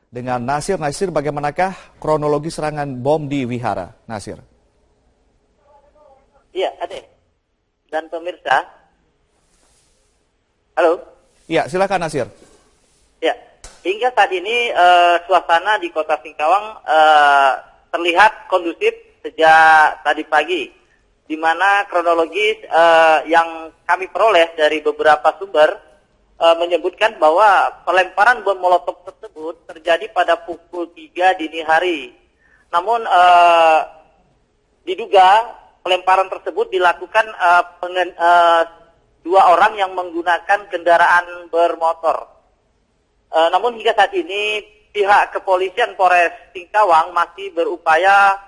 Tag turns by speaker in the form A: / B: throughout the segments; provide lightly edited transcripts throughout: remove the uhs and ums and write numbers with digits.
A: dengan Nasir. Nasir, bagaimanakah kronologi serangan bom di wihara? Nasir.
B: Iya, Ade. Dan pemirsa. Halo.
A: Iya, silakan Nasir.
B: Ya, hingga saat ini suasana di Kota Singkawang terlihat kondusif sejak tadi pagi, di mana kronologis yang kami peroleh dari beberapa sumber menyebutkan bahwa pelemparan bom molotov tersebut terjadi pada pukul 3 dini hari. Namun diduga pelemparan tersebut dilakukan dua orang yang menggunakan kendaraan bermotor. Namun hingga saat ini pihak kepolisian Polres Singkawang masih berupaya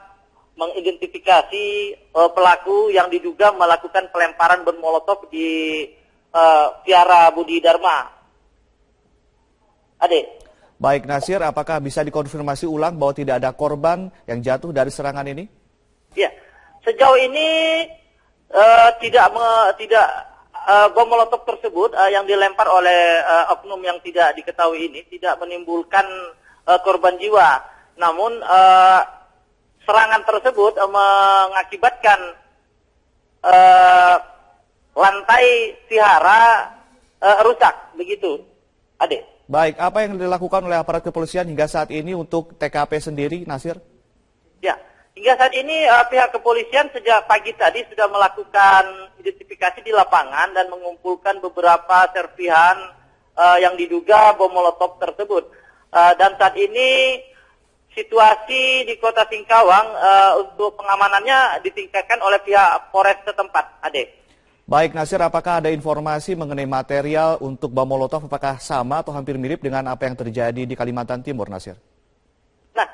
B: mengidentifikasi pelaku yang diduga melakukan pelemparan bom molotov di Vihara Budi Dharma. Ade.
A: Baik Nasir, apakah bisa dikonfirmasi ulang bahwa tidak ada korban yang jatuh dari serangan ini?
B: Ya, sejauh ini bom molotov tersebut yang dilempar oleh oknum yang tidak diketahui ini tidak menimbulkan korban jiwa. Namun serangan tersebut mengakibatkan lantai vihara rusak, begitu, Ade.
A: Baik, apa yang dilakukan oleh aparat kepolisian hingga saat ini untuk TKP sendiri, Nasir?
B: Ya, hingga saat ini pihak kepolisian sejak pagi tadi sudah melakukan identifikasi di lapangan dan mengumpulkan beberapa serpihan yang diduga bom molotov tersebut. Dan saat ini situasi di Kota Singkawang untuk pengamanannya ditingkatkan oleh pihak Polres setempat, Ade.
A: Baik Nasir, apakah ada informasi mengenai material untuk bom molotov, apakah sama atau hampir mirip dengan apa yang terjadi di Kalimantan Timur, Nasir?
B: Nah,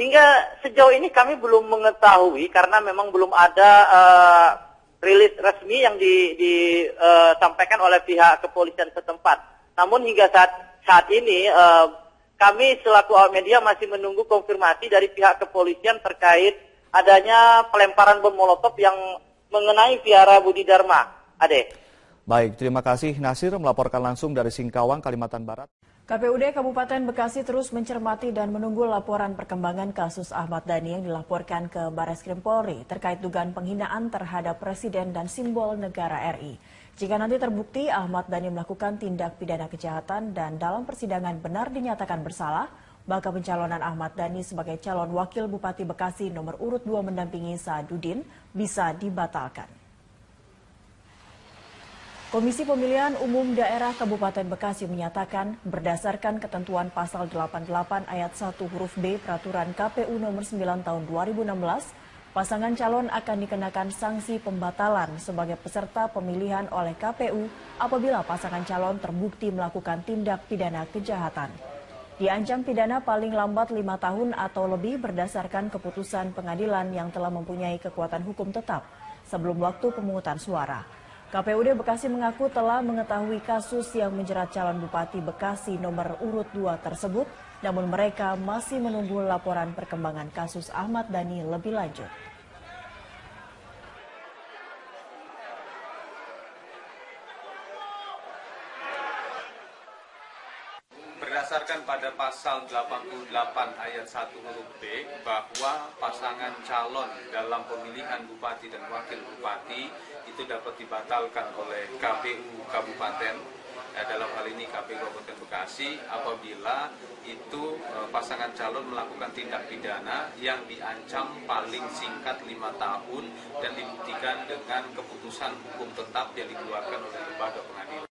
B: hingga sejauh ini kami belum mengetahui karena memang belum ada rilis resmi yang disampaikan oleh pihak kepolisian setempat. Namun hingga saat ini kami selaku awak media masih menunggu konfirmasi dari pihak kepolisian terkait adanya pelemparan bom molotov yang mengenai Vihara Budi Dharma, Ade.
A: Baik, terima kasih Nasir melaporkan langsung dari Singkawang, Kalimantan Barat.
C: KPUD Kabupaten Bekasi terus mencermati dan menunggu laporan perkembangan kasus Ahmad Dhani yang dilaporkan ke Barreskrim Polri terkait dugaan penghinaan terhadap Presiden dan simbol negara RI. Jika nanti terbukti Ahmad Dhani melakukan tindak pidana kejahatan dan dalam persidangan benar dinyatakan bersalah, maka pencalonan Ahmad Dhani sebagai calon wakil Bupati Bekasi nomor urut 2 mendampingi Sa'adudin bisa dibatalkan. Komisi Pemilihan Umum Daerah Kabupaten Bekasi menyatakan berdasarkan ketentuan pasal 88 ayat 1 huruf B Peraturan KPU nomor 9 tahun 2016, pasangan calon akan dikenakan sanksi pembatalan sebagai peserta pemilihan oleh KPU apabila pasangan calon terbukti melakukan tindak pidana kejahatan. Diancam pidana paling lambat 5 tahun atau lebih berdasarkan keputusan pengadilan yang telah mempunyai kekuatan hukum tetap sebelum waktu pemungutan suara. KPUD Bekasi mengaku telah mengetahui kasus yang menjerat calon Bupati Bekasi nomor urut 2 tersebut, namun mereka masih menunggu laporan perkembangan kasus Ahmad Dhani lebih lanjut.
D: Berdasarkan pada pasal 88 ayat 1 huruf B bahwa pasangan calon dalam pemilihan bupati dan wakil bupati itu dapat dibatalkan oleh KPU Kabupaten, dalam hal ini KPU Kabupaten Bekasi, apabila itu pasangan calon melakukan tindak pidana yang diancam paling singkat 5 tahun dan dibuktikan dengan keputusan hukum tetap yang dikeluarkan oleh lembaga pengadilan.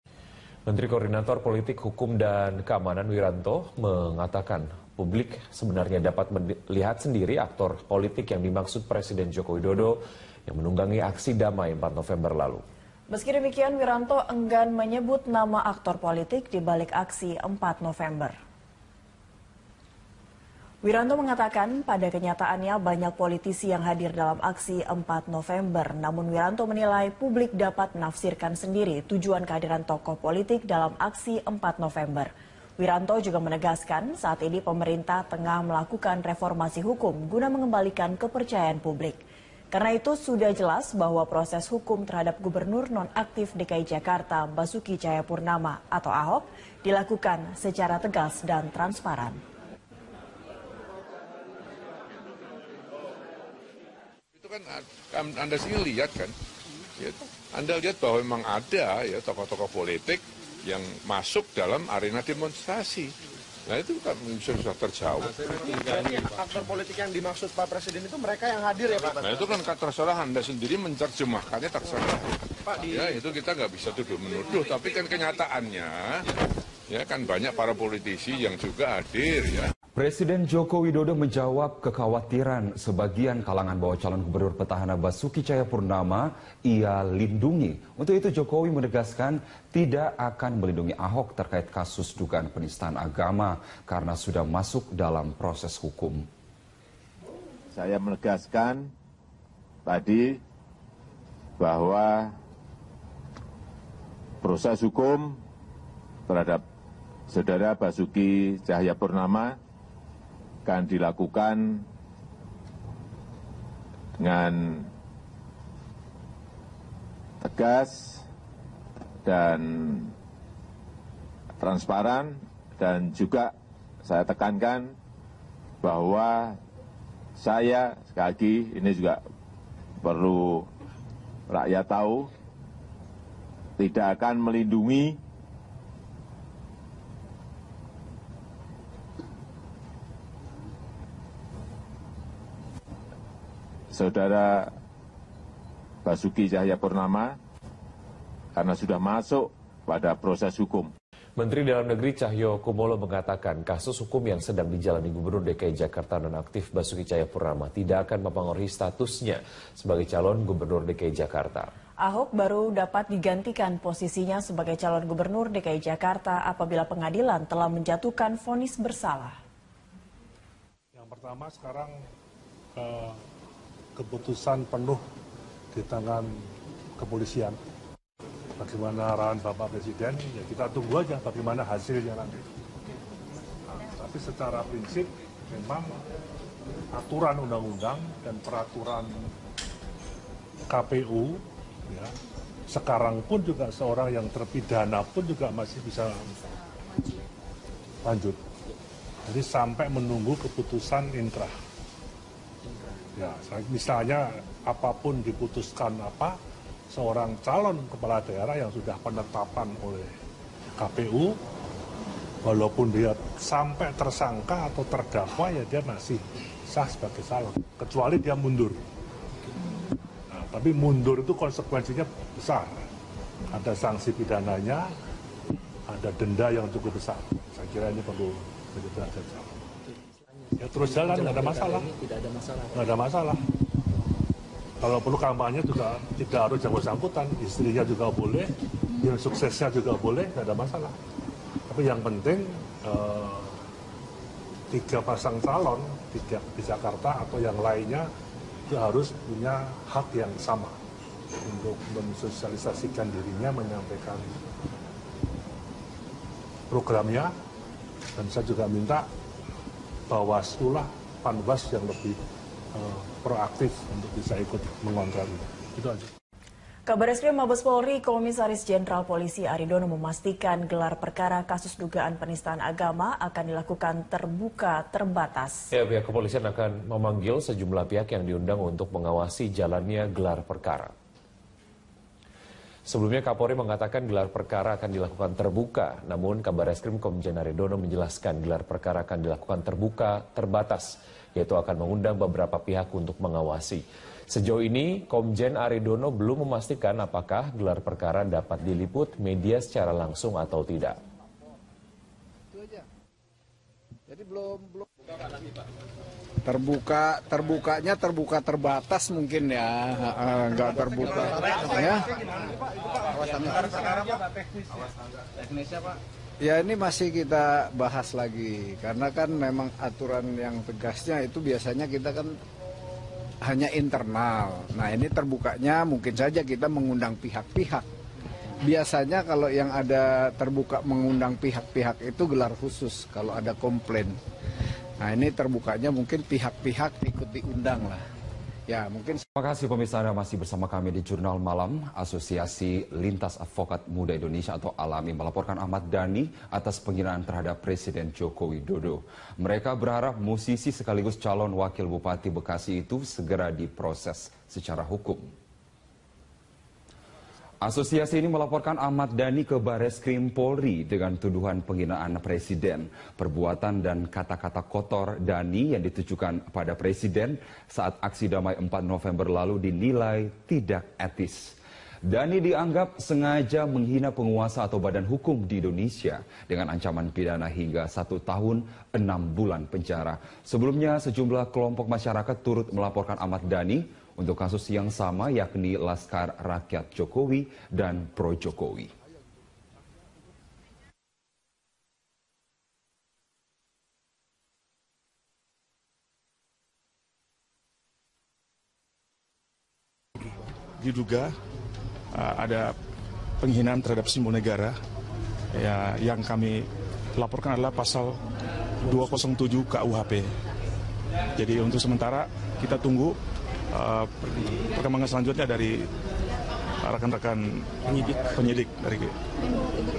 E: Menteri Koordinator Politik, Hukum, dan Keamanan Wiranto mengatakan publik sebenarnya dapat melihat sendiri aktor politik yang dimaksud Presiden Joko Widodo yang menunggangi aksi damai 4 November lalu.
C: Meski demikian, Wiranto enggan menyebut nama aktor politik di balik aksi 4 November. Wiranto mengatakan pada kenyataannya banyak politisi yang hadir dalam aksi 4 November. Namun Wiranto menilai publik dapat menafsirkan sendiri tujuan kehadiran tokoh politik dalam aksi 4 November. Wiranto juga menegaskan saat ini pemerintah tengah melakukan reformasi hukum guna mengembalikan kepercayaan publik. Karena itu sudah jelas bahwa proses hukum terhadap Gubernur nonaktif DKI Jakarta Basuki Cahayapurnama atau Ahok dilakukan secara tegas dan transparan.
F: kan Anda sendiri lihat kan, ya, Anda lihat bahwa memang ada ya tokoh-tokoh politik yang masuk dalam arena demonstrasi. Nah itu kan sudah terjawab.
G: Aktor politik yang dimaksud Pak Presiden itu mereka yang hadir ya Pak?
F: Nah itu kan terserah Anda sendiri menerjemahkannya terserah.
G: Pak,
F: ya itu kita nggak bisa tuduh-menuduh, tapi kan kenyataannya ya kan banyak para politisi yang juga hadir ya.
H: Presiden Joko Widodo menjawab kekhawatiran sebagian kalangan bahwa calon gubernur petahana Basuki Cahayapurnama ia lindungi. Untuk itu Jokowi menegaskan tidak akan melindungi Ahok terkait kasus dugaan penistaan agama karena sudah masuk dalam proses hukum.
I: Saya menegaskan tadi bahwa proses hukum terhadap Saudara Basuki Cahayapurnama akan dilakukan dengan tegas dan transparan, dan juga saya tekankan bahwa saya, sekali lagi ini juga perlu rakyat tahu, tidak akan melindungi Saudara Basuki Cahayapurnama karena sudah masuk pada proses hukum.
E: Menteri Dalam Negeri Cahyo Kumolo mengatakan kasus hukum yang sedang dijalani Gubernur DKI Jakarta nonaktif Basuki Cahayapurnama tidak akan mempengaruhi statusnya sebagai calon Gubernur DKI Jakarta.
C: Ahok baru dapat digantikan posisinya sebagai calon Gubernur DKI Jakarta apabila pengadilan telah menjatuhkan vonis bersalah.
J: Yang pertama sekarang keputusan penuh di tangan kepolisian. Bagaimana arahan Bapak Presiden, ya kita tunggu aja bagaimana hasilnya nanti. Nah, tapi secara prinsip memang aturan undang-undang dan peraturan KPU, ya, sekarang pun juga seorang yang terpidana pun juga masih bisa lanjut. Jadi sampai menunggu keputusan inkrah. Ya, misalnya apapun diputuskan seorang calon kepala daerah yang sudah penetapan oleh KPU, walaupun dia sampai tersangka atau terdakwa, ya dia masih sah sebagai calon, kecuali dia mundur. Nah, tapi mundur itu konsekuensinya besar. Ada sanksi pidananya, ada denda yang cukup besar. Saya kira ini perlu diperhatikan. Ya terus jalan, nggak ada masalah. Nggak ada masalah. Kalau perlu kampanye juga tidak harus yang bersangkutan, istrinya juga boleh, yang suksesnya juga boleh, nggak ada masalah. Tapi yang penting 3 pasang calon di Jakarta atau yang lainnya itu harus punya hak yang sama untuk mensosialisasikan dirinya, menyampaikan programnya, dan saya juga minta Bawaslu lah, Panwas yang lebih proaktif untuk bisa ikut mengontrol itu aja.
C: Kabareskrim Mabes Polri, Komisaris Jenderal Polisi Aridono memastikan gelar perkara kasus dugaan penistaan agama akan dilakukan terbuka terbatas.
E: Ya, pihak kepolisian akan memanggil sejumlah pihak yang diundang untuk mengawasi jalannya gelar perkara. Sebelumnya Kapolri mengatakan gelar perkara akan dilakukan terbuka, namun Kabareskrim Komjen Aridono menjelaskan gelar perkara akan dilakukan terbuka terbatas, yaitu akan mengundang beberapa pihak untuk mengawasi. Sejauh ini Komjen Aridono belum memastikan apakah gelar perkara dapat diliput media secara langsung atau tidak.
G: Itu aja. Jadi belum terbukanya terbuka terbatas mungkin ya, nggak terbuka ya. Ya ini masih kita bahas lagi karena kan memang aturan yang tegasnya itu biasanya kita kan hanya internal. Nah ini terbukanya mungkin saja kita mengundang pihak-pihak. Biasanya kalau yang ada terbuka mengundang pihak-pihak itu gelar khusus kalau ada komplain. Nah ini terbukanya mungkin pihak-pihak ikut diundang lah. Ya, mungkin.
H: Terima kasih pemirsa, Anda masih bersama kami di Jurnal Malam. Asosiasi Lintas Advokat Muda Indonesia atau ALAMI melaporkan Ahmad Dhani atas penghinaan terhadap Presiden Joko Widodo. Mereka berharap musisi sekaligus calon wakil Bupati Bekasi itu segera diproses secara hukum. Asosiasi ini melaporkan Ahmad Dhani ke Bareskrim Polri dengan tuduhan penghinaan Presiden. Perbuatan dan kata-kata kotor Dhani yang ditujukan pada Presiden saat aksi damai 4 November lalu dinilai tidak etis. Dhani dianggap sengaja menghina penguasa atau badan hukum di Indonesia dengan ancaman pidana hingga 1 tahun 6 bulan penjara. Sebelumnya sejumlah kelompok masyarakat turut melaporkan Ahmad Dhani untuk kasus yang sama, yakni Laskar Rakyat Jokowi dan Pro Jokowi.
K: Diduga ada penghinaan terhadap simbol negara, ya, yang kami laporkan adalah pasal 207 KUHP. Jadi untuk sementara kita tunggu perkembangan selanjutnya dari rekan-rekan penyidik dari.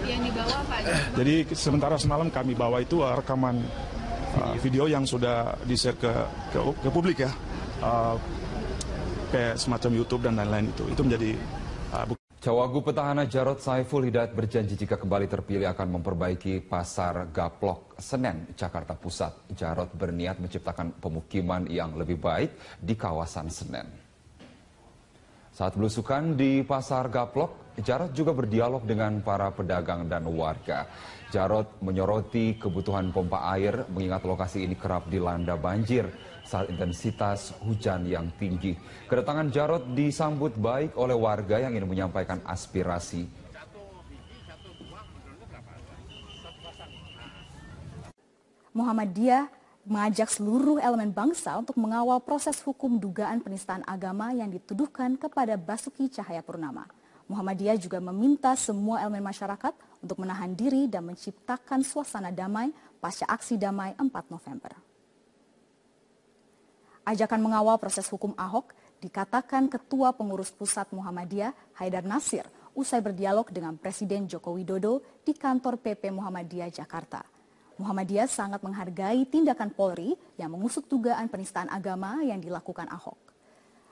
L: Yang dibawa apa aja?
K: Jadi sementara semalam kami bawa itu rekaman video yang sudah di-share ke publik ya, kayak semacam YouTube dan lain-lain itu menjadi
H: Cawagup petahana Jarod Saiful Hidayat berjanji jika kembali terpilih akan memperbaiki pasar Gaplok Senen, Jakarta Pusat. Jarod berniat menciptakan pemukiman yang lebih baik di kawasan Senen. Saat belusukan di pasar Gaplok, Jarod juga berdialog dengan para pedagang dan warga. Jarod menyoroti kebutuhan pompa air mengingat lokasi ini kerap dilanda banjir saat intensitas hujan yang tinggi. Kedatangan Jarod disambut baik oleh warga yang ingin menyampaikan aspirasi.
M: Muhammadiyah mengajak seluruh elemen bangsa untuk mengawal proses hukum dugaan penistaan agama yang dituduhkan kepada Basuki Cahayapurnama. Muhammadiyah juga meminta semua elemen masyarakat untuk menahan diri dan menciptakan suasana damai pasca aksi damai 4 November. Ajakan mengawal proses hukum Ahok dikatakan Ketua Pengurus Pusat Muhammadiyah Haidar Nasir usai berdialog dengan Presiden Joko Widodo di kantor PP Muhammadiyah Jakarta. Muhammadiyah sangat menghargai tindakan Polri yang mengusut dugaan penistaan agama yang dilakukan Ahok.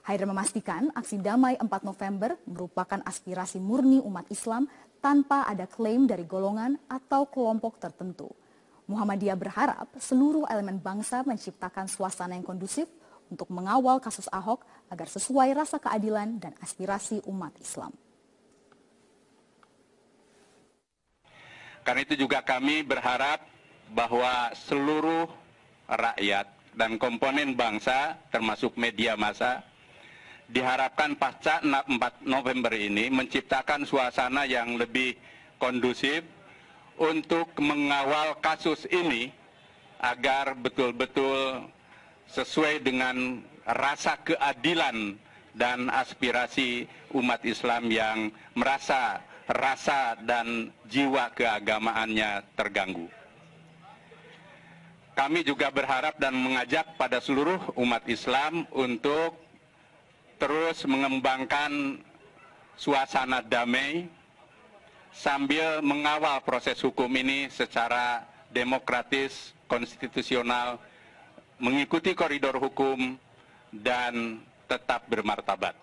M: Haidar memastikan aksi damai 4 November merupakan aspirasi murni umat Islam tanpa ada klaim dari golongan atau kelompok tertentu. Muhammadiyah berharap seluruh elemen bangsa menciptakan suasana yang kondusif untuk mengawal kasus Ahok agar sesuai rasa keadilan dan aspirasi umat Islam.
N: Karena itu juga kami berharap bahwa seluruh rakyat dan komponen bangsa termasuk media massa diharapkan pasca 4 November ini menciptakan suasana yang lebih kondusif untuk mengawal kasus ini agar betul-betul sesuai dengan rasa keadilan dan aspirasi umat Islam yang merasa rasa dan jiwa keagamaannya terganggu. Kami juga berharap dan mengajak pada seluruh umat Islam untuk terus mengembangkan suasana damai sambil mengawal proses hukum ini secara demokratis, konstitusional, mengikuti koridor hukum, dan tetap bermartabat.